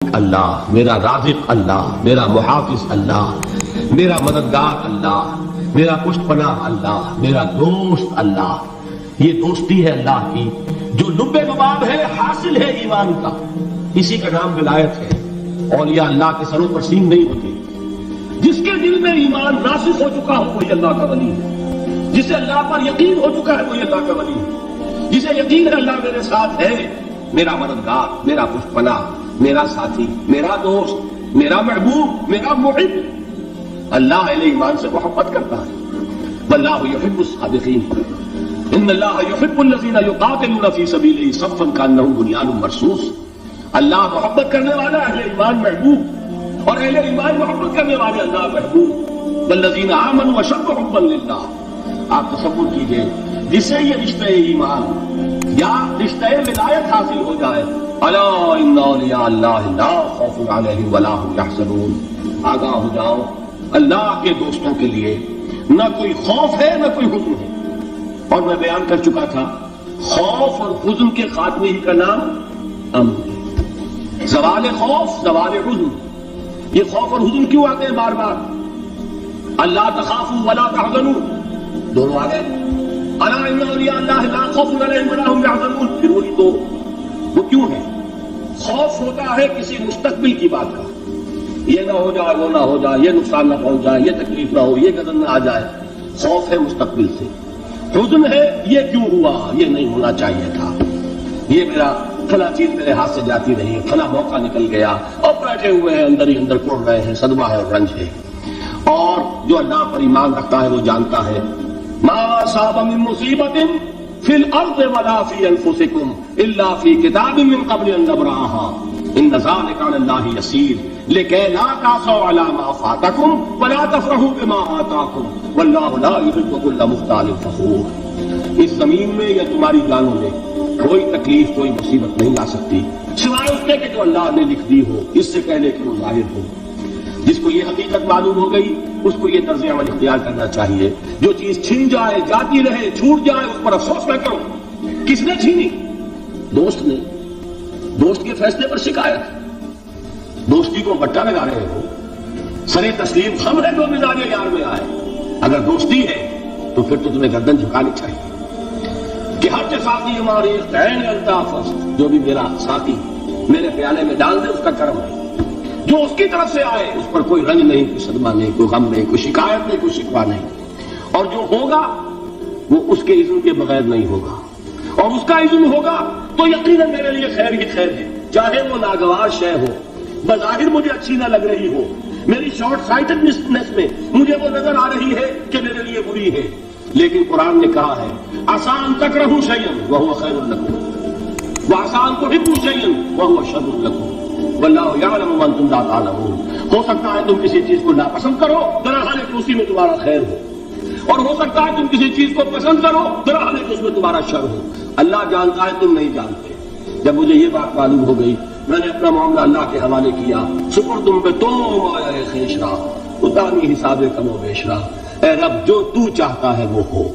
مالک اللہ، میرا رازق اللہ، میرا محافظ اللہ، میرا مددگار اللہ، میرا پشت پناہ اللہ، میرا دوست اللہ. یہ دوستی ہے اللہ کی جو لب لباب ہے، حاصل ہے ایمان کا. اسی کا نام ولایت ہے. اولیاء اللہ کے سروں پر سینگ نہیں ہوتے. جس کے دل میں ایمان راسخ ہو چکا ہو وہی اللہ کا ولی ہے. جسے اللہ پر یقین ہو چکا ہے وہی اللہ کا ولی ہے. جسے یقین ہے اللہ میرے ساتھ ہے، میرا مددگار، میرا پشت پناہ، میرا ساتھی، میرا دوست، میرا محبوب، میرا محب. اللہ اہل ایمان سے محبت کرتا ہے. واللہ یحب الصادقین. ان اللہ یحب الذین یقاتلون فی سبیلہ صفا کانہم بنیان مرصوص. اللہ محبت کرنے والا، اہل ایمان محبوب، اور اہل ایمان محبت کرنے والے اللہ محبوب. والذین آمنوا اشد حبا للہ. آپ تصور کیجئے جسے یہ رشتہ ایمان یا رشتہ ولایت حاصل ہو جائے، الا ان اولیاء اللہ لا خوف علیہم ولا هم یحزنون. آگاہ ہو جاؤ، اللہ کے دوستوں کے لیے نہ کوئی خوف ہے نہ کوئی حزن ہے. اور میں بیان کر چکا تھا خوف اور حزن کے خاتمے ہی کا نام امن. زوال خوف، زوال حزن. یہ خوف اور حزن کیوں آتے ہیں بار بار؟ اللہ تخافوا ولا تحزنوا، دونوں آگے. الا ان اولیاء اللہ لا خوف علیہم ولا هم یحزنون، پھر وہی دو. وہ کیوں ہے؟ خوف ہوتا ہے کسی مستقبل کی بات کا، یہ نہ ہو جائے، وہ نہ ہو جائے، یہ نقصان نہ پہنچ جائے، یہ تکلیف نہ ہو، یہ غضب نہ آ جائے. خوف ہے مستقبل سے. حزن ہے یہ کیوں ہوا، یہ نہیں ہونا چاہیے تھا، یہ میرا فلاں چیز میرے ہاتھ سے جاتی رہی، فلاں موقع نکل گیا، اور بیٹھے ہوئے ہیں اندر ہی اندر کوڑ رہے ہیں. صدمہ ہے اور رنج ہے. اور جو اللہ پر ایمان رکھتا ہے وہ جانتا ہے ما اصاب من مصیبت فی الارض ولا فی انفسکم الا فی کتاب من قبل ان نبرأها ان ذلک علی اللہ یسیر لکی لا تعصوا علی ما فاتکم ولا تفرحوا بما آتاکم واللہ لا یحب کل مختال فخور. اس زمین میں یا تمہاری جانوں میں کوئی تکلیف، کوئی مصیبت نہیں آ سکتی سوائے اس کے کہ جو اللہ نے لکھ دی ہو، اس سے پہلے کہ وہ ظاہر ہو. جس کو یہ حقیقت معلوم ہو گئی اس کو یہ طرز عمل اختیار کرنا چاہیے. جو چیز چھین جائے، جاتی رہے، چھوٹ جائے، اس پر افسوس نہ کرو. کس نے چھینی؟ دوست نے. دوست کے فیصلے پر شکایت. دوستی کو بٹا لگا رہے ہو. سرے تسلیم خم ہے جو مزاج یار میں آئے. اگر دوستی ہے تو پھر تو تمہیں گردن جھکانی چاہیے کہ ہر ساتھی ہماری عین الطاف، جو بھی میرا ساتھی میرے پیالے میں ڈال دے اس کا کرم ہے. جو اس کی طرف سے آئے اس پر کوئی رنج نہیں، کوئی صدمہ نہیں، کوئی غم نہیں، کوئی شکایت نہیں، کوئی شکوہ نہیں. اور جو ہوگا وہ اس کے اذن کے بغیر نہیں ہوگا، اور اس کا اذن ہوگا تو یقیناً میرے لیے خیر ہی خیر ہے. چاہے وہ ناگوار شے ہو، بظاہر مجھے اچھی نہ لگ رہی ہو، میری شارٹ سائٹڈنس میں مجھے وہ نظر آ رہی ہے کہ میرے لیے بری ہے، لیکن قرآن نے کہا ہے آسان تکرہوا شیئا وہو خیر لکم وآسان تحبوا شیئا وہو شر لکم واللہ یعلم وانتم لا تعلمون. ہو سکتا ہے تم کسی چیز کو ناپسند کرو، درحال کہ اسی میں تمہارا خیر ہو، اور ہو سکتا ہے تم کسی چیز کو پسند کرو، درحال کہ اس میں تمہارا شر ہو. اللہ جانتا ہے، تم نہیں جانتے. جب مجھے یہ بات معلوم ہو گئی میں نے اپنا معاملہ اللہ کے حوالے کیا. شکر تم پہ تو مایا خیش رہا اتانی حساب کم و بیش رہا. اے رب جو تو چاہتا ہے وہ ہو.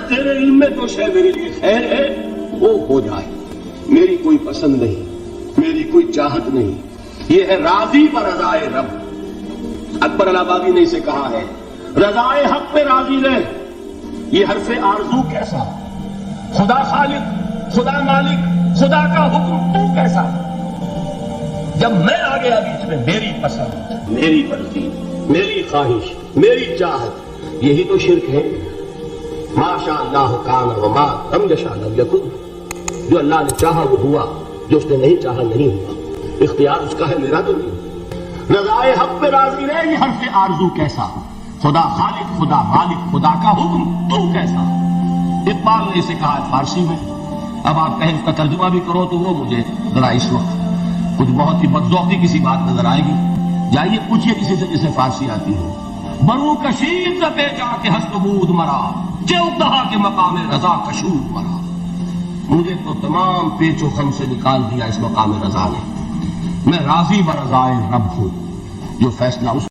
تیرے علم میں جو شے میرے لیے خیر ہے وہ ہو جائے. میری کوئی پسند نہیں، میری کوئی چاہت نہیں. یہ ہے راضی برضائے رب. اکبر الہبادی نے اسے کہا ہے رضائے حق پہ راضی رہ. یہ حرف آرزو کیسا؟ خدا خالق، خدا مالک، خدا کا حکم تو کیسا؟ جب میں آ گیا بیچ میں میری پسند، میری مرضی، میری خواہش، میری چاہت، یہی تو شرک ہے. ما شاء اللہ کان وما لم یشاء لم یکن. جو اللہ نے چاہا وہ ہوا، جو اس نے نہیں چاہا نہیں ہوا. اختیار اس کا ہے، میرا تو نہیں. رضائے حق پہ راضی رہے یہ حرف آرزو کیسا؟ خدا خالق، خدا مالک، خدا کا حکم تو کیسا؟ اقبال نے اسے کہا فارسی میں. اب آپ کہیں اس کا ترجمہ بھی کرو تو وہ مجھے ذرا اس وقت کچھ بہت ہی بدذوقی کسی بات نظر آئے گی. جائیے پوچھئے کسی سے جسے فارسی آتی ہو. برو کشید ز پیچا کے ہست بود مرا چوک دہا کے مقام رضا کشود مرا. مجھے تو تمام پیچ و خم سے نکال دیا اس مقام رضا نے. میں راضی برضائے رب ہوں. جو فیصلہ اس